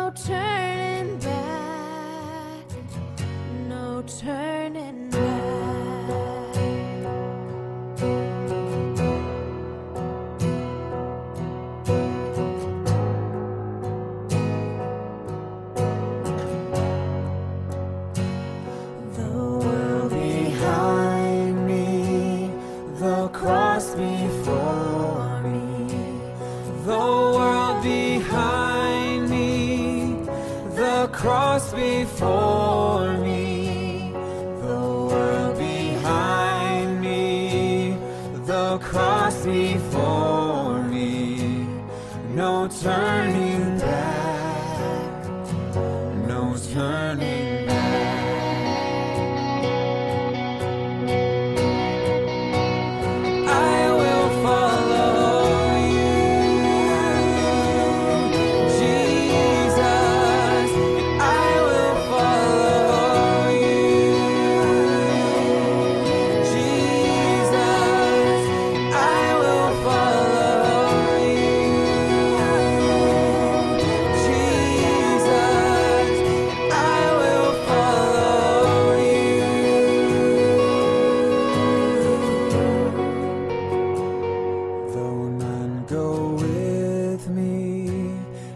no turning back, no turning back. Cross before me, the world behind me, the cross before me, the world behind me, the cross before me, no turning back, no turning back.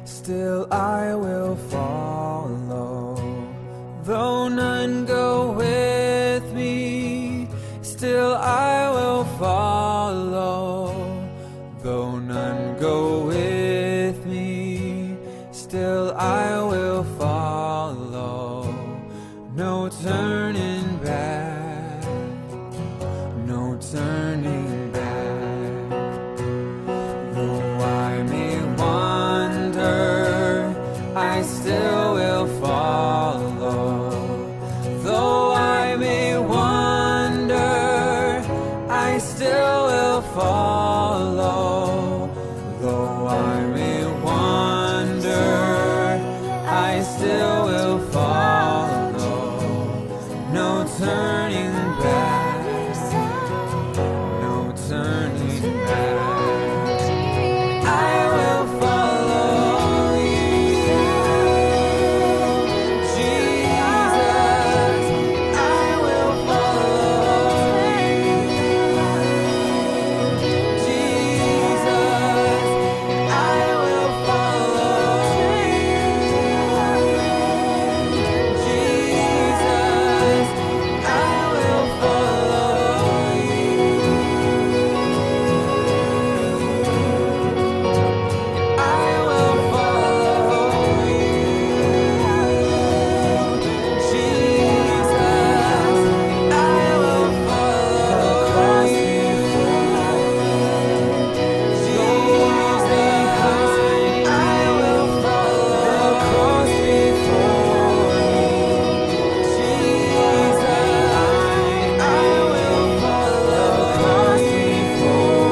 Still I will follow. Though none go with me, still I will follow. Though none go with me, still I will follow. No turning back, no turning back.